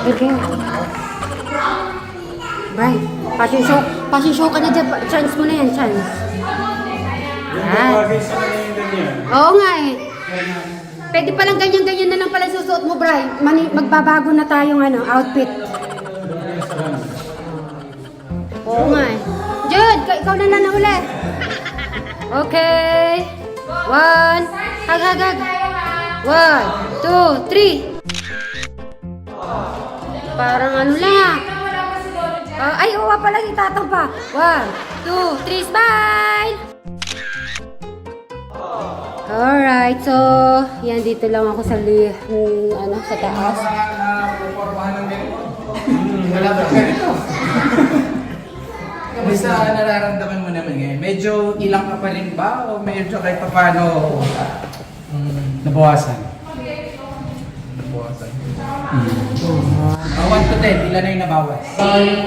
Okay. Bye. Passion show ka na dyan. Chance mo na yan, chance. Bagay sa kanya yung ganyan. Oo nga eh. Pwede palang ganyan-ganyan na lang pala susuot mo, Bray. Magbabago na tayong outfit. Oo nga eh. Jude, ikaw na lang ulit. Okay. 1. Hag. 1, 2, 3. Parang ano lang ay, oo pala si Tatang pa. 1, 2, 3, smile! Alright, so yan dito lang ako sa sa taas. Kamusta nararamdaman mo naman ngayon? Medyo ilang ka pa rin ba? O medyo kahit pa paano nabawasan? Nabawasan. 1 to 10, ilan na yung nabawas? 7.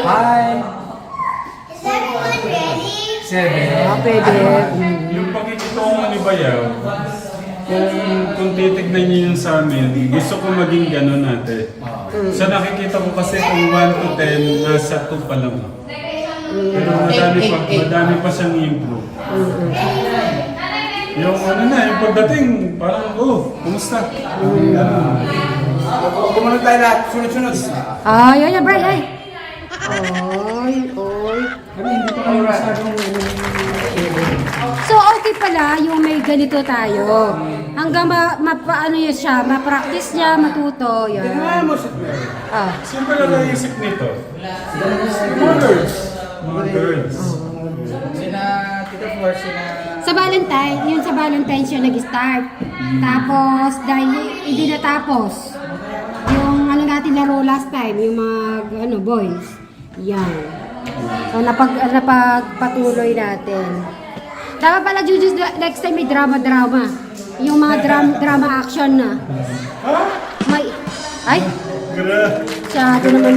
5. 7. Pwede. Yung pagkikitungan ni Bayaw, kung titignan niyo yun sa amin, gusto ko maging gano'n natin. Sa nakikita ko kasi kung 1 to 10, nasa 2 pa lang. Pero madami pa siyang improve. Yung yung pagdating, parang, kumusta? Kumunod tayo lahat, sunod-sunod. Ay, Bray, ay. Hindi pa kayo masyadong So, okay pala yung may ganito tayo. Hanggang mapaano yun siya, ma-practice niya, matuto, yun. tingnan mo si Mary. Sino ba naisip nito? Mga girls. Sina Tita Flor, sina... Sa Valentine siya nag-start. Tapos, dahil hindi natapos, yung natin laro last time, yung mga boys. Yan. So, napagpatuloy natin. Dapat pala, Jujus, next time may drama-drama. Yung mga drama action na. May... Ay! Masyado naman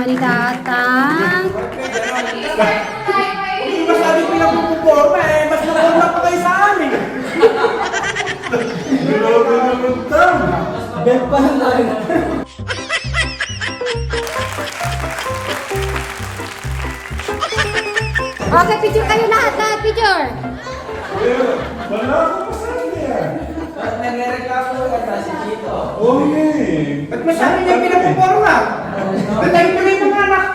ni Tatang. Hindi masabi pinagpuporma mas napunta pa kayo sa amin. Grabe naman tam! Bet pa lang tayo. Okay, picture kayo lahat, picture. Wala ko pa sa kanya. Nagre-reklamo ka si Chito. Okay. Ba't masabi niya pinagpuporma? Batay ko na yung mga anak.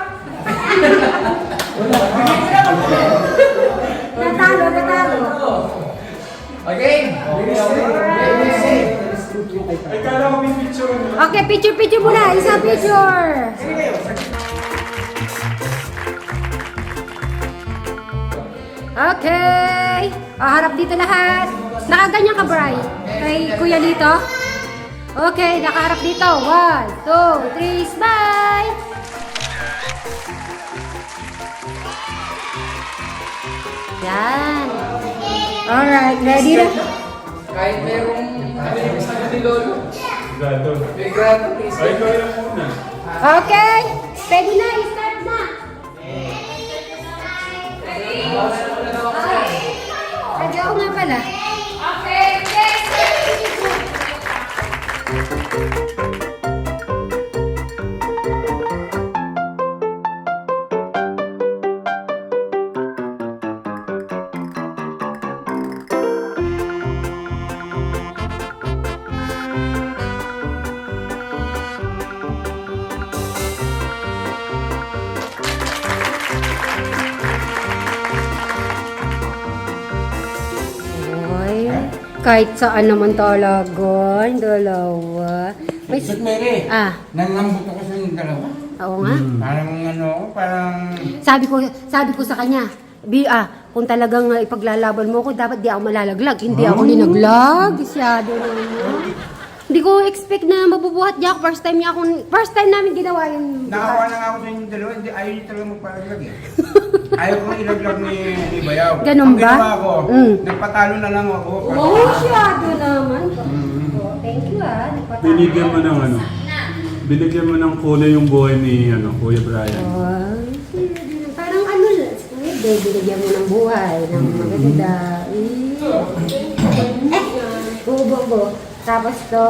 Natalo. Okay. Ay, kala ko may picture. Okay, picture muna. Isang picture. Okay. Harap dito lahat. Nakaganyan ka, Bray? Kay Kuya dito? Okay, nakaharap dito. 1, 2, 3, smile! Yan. Alright, ready na? Kahit merong sabi ni Lolo. Gato. May grato, please. Ay, ikaw lang muna. Okay. Pwede na, start na. Ready ako nga pala. Kahit saan naman talaga, yung dalawa. May... But Mary, nangambot ako sa yung dalawa. Oo nga. Parang... Sabi ko sa kanya, kung talagang ipaglalaban mo ko, dapat di ako malalaglag. Hindi ako linaglag. Masyado naman. Hindi ko expect na mabubuhat niya ako. First time namin ginawa yun. Nakawa na nga ako sa inyong dalawa, ayaw niyo talaga magpalaglag eh. Ayaw ko ilaglag ni Bayaw. Ganun ba? Ang ginawa ko, nagpatalo na lang ako. Masyado naman. Thank you nagpatalo. Binigyan mo ng kulay yung buhay ni Kuya Brian. Parang binigyan mo ng buhay, ng maganda. Bubo. Tapos to.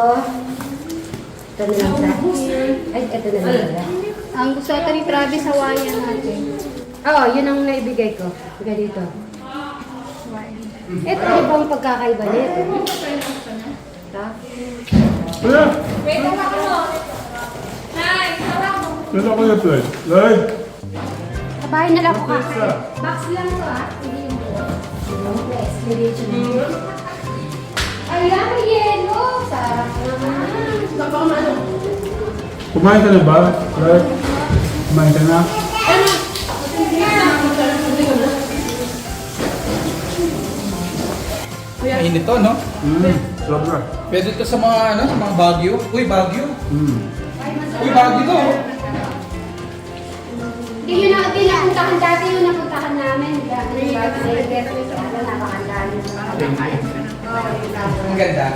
Ito na lang sa ay, ito na lang pala. Ang gusto ito ni Travis, Hawaiian natin. Oo, yun ang naibigay ko. Ganito. Ito yung bang pagkakaiba nito. Ito. Kuya! Wait, tawag mo. Nay, tawag mo. Wala ko yung play. Live! Sa bahay na lang ako kakain. Box lang to Hindi yung explanation. Ayan, may yelo. Sarap naman. Kumain ka na ba? Live? Kumain ka na? Mainit to, no? Sobra. Pwede to sa mga, ano, sa mga Baguio. Uy, Baguio. Mm. Uy, Baguio to. Hindi yun ang napuntahan dati yung napuntahan namin. Dati yung Barcelona. Napakandali. Ang ganda.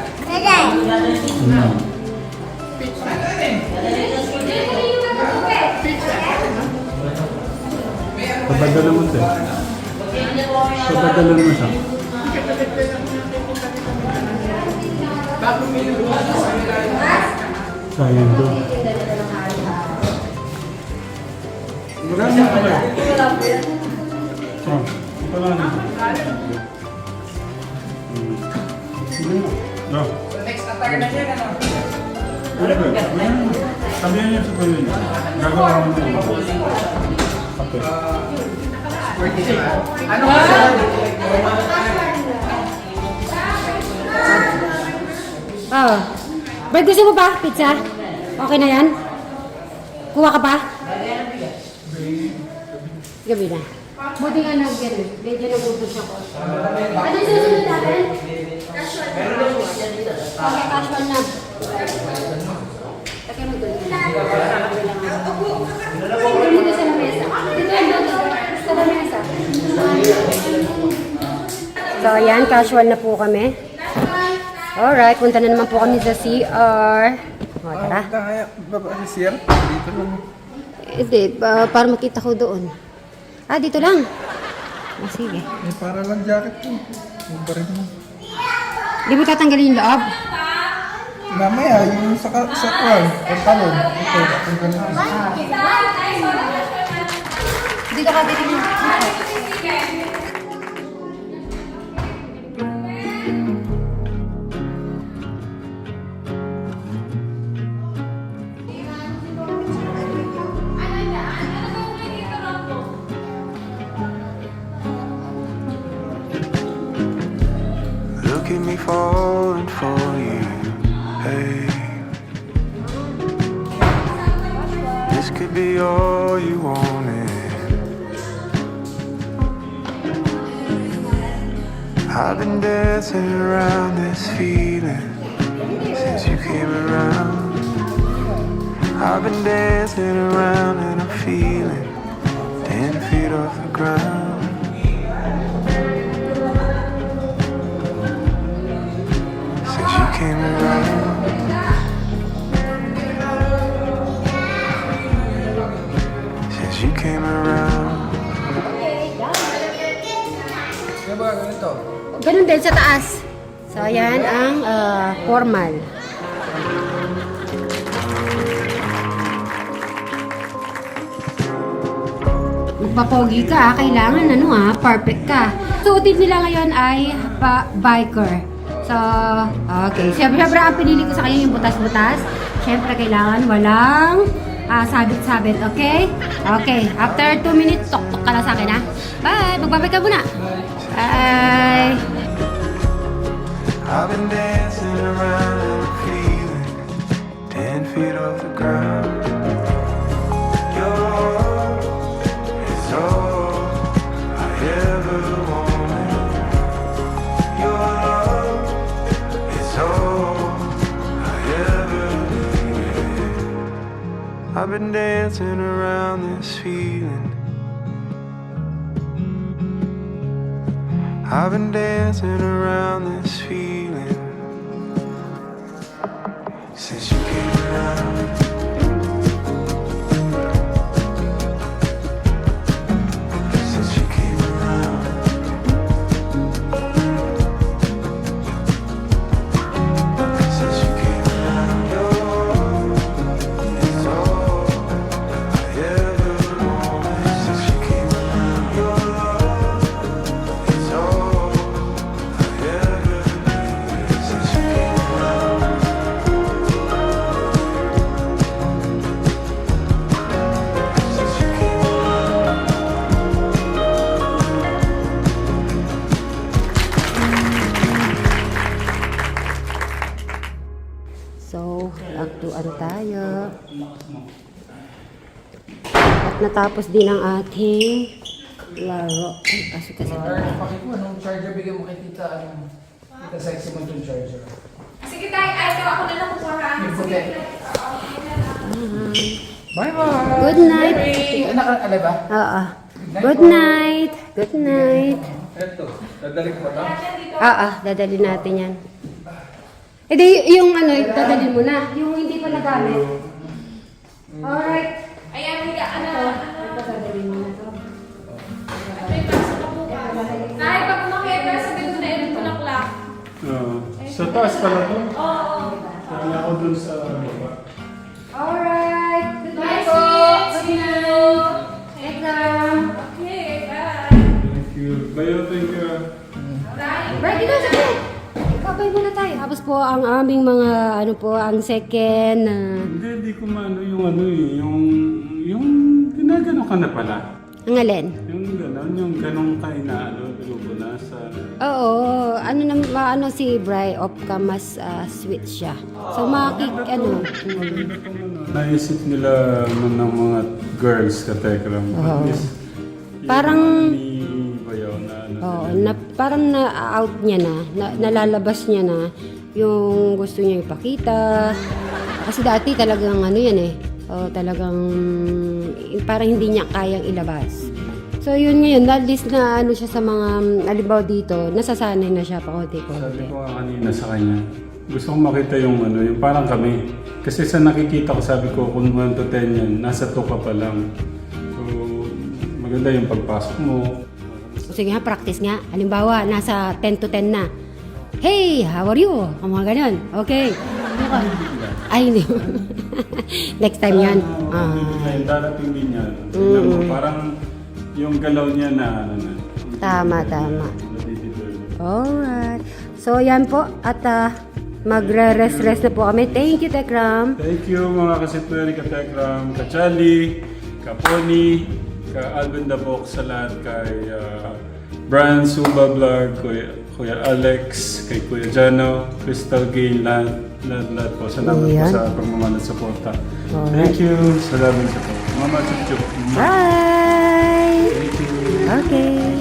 Papadala mo siya. Papadala mo siya. Sayang doon. Marami na kayo. Wala na. No. Next attire na yan, ano? Sabihan niyo sa kuya niyo. Gagawa ko mo. Okay. Sporty diba? Ano kasi? Oo. Brad, gusto mo pa? Pizza? Okay na yan? Kuha ka pa? Gabi na. Buti nga nag-gano'n. Medyo nagutos ako. Ano yung susunod natin? Casual. Okay, casual na. Lagyan mo doon. Dito sa lamesa. Dito. Sa lamesa. So, ayan. Casual na po kami. Alright, punta na naman po kami sa CR. O, tara. Kaya, baba si Sir. Dito lang. Hindi, para makita ko doon. Ah, dito lang. Ah, sige. Eh, para lang jacket ko. Yung barin mo. Di mo tatanggalin yung loob? Mamaya, yung sa kwan, pantalon. Ito, yung ganun. Dito ka, dito mo. Look at me falling for you, hey. This could be all you wanted. I've been dancing around this feeling since you came around. I've been dancing around and I'm feeling 10 feet off the ground. Since you came around, since you came around. Kaya ba, ganito? Ganun din sa taas. So, ayan ang formal. Magpapogi ka, kailangan perfect ka. Suotin nila ngayon ay biker. So, okay. Siyempre, ang pinili ko sa kanya yung butas-butas. Siyempre, kailangan walang sabit-sabit, okay? Okay, after 2 minutes, tok-tok ka lang sa akin, ha? Bye! Magbabay ka muna! Bye! I've been dancing around and I'm feeling 10 feet off the ground. Your love is all I ever wanted. Your love is all I ever needed. I've been dancing around this feeling. I've been dancing around this feeling since you came around. Since you came around. At natapos din ang ating laro. Ay, pasok kasi tayo. Pakiko, anong charger bigyan mo kay tita? Tita sexy mo itong charger. Sige tayo, ito ako na lang kukuha ha. Yung puti. Sige, okay. Bye-bye! Good night. Anak, alay ba? Oo. Good night. Good night. Ito, dadalik mo ito? Oo, dadalhin natin yan. Eh di, yung ano, dadalhin mo na. Yung hindi pa nagamit. Alright. Ayan, higa, ano. Ito, dadalhin mo na to. May pasok na bukas. Nay, pag umakyat ka, sabihin mo na yung tulaklak. Sa taas pala to. Oo. Kaya ako dun sa baba. Alright. Good night Bye, po. sweet. Good night. Exam. Okay, bye. Thank you. Bayo, thank you. Bye. Right, dito, sige. Kabay muna tayo. Tapos po ang aming mga, ano po, ang second. Hindi ko maano yung ano eh. Yung ginagano ka na pala. Ang alin? Yung ganong kain na ano, grupo na sa... Oo, ano si Bri Opka mas sweet siya. So ano, Naisip nila ng mga girls ka Tekram. Oo. At least, Parang- yung ni Bayaw na ano. oo, parang na-out niya na, nalalabas niya na yung gusto niya ipakita. Kasi dati talagang ano yan eh, talagang parang hindi niya kayang ilabas. So yun ngayon, at least na ano siya sa mga, alibaw dito, nasasanay na siya pa Sabi konti-konti. ko nga kanina sa kanya, gusto kong makita yung ano, yung parang kami. Kasi sa nakikita ko, sabi ko, kung 1 to 10 yan, nasa 2 ka pa lang. So, maganda yung pagpasok mo. Sige nga, practice nga. Halimbawa, nasa 10 to 10 na. Hey, how are you? Ang mga ganun. Okay. Ano ka? Ay, hindi. Next time yan. Ay, darating din yan. Tingnan mo, parang yung galaw niya na ano na. Tama. Alright. So, yan po. At magre-rest na po kami. Thank you, Tekram. Thank you mga kasitweri, ka Tekram, ka Charlie, ka Pony, ka Alvin Dabok sa lahat, kay Brian Suba Vlog, Kuya Alex, kay Kuya Jano, Crystal Gay, lahat po. Salamat po Ayan. sa pagmamahal at suporta. Alright. Thank you. Salamat sa po. Mama Chup Chup. Bye! Thank you. Okay.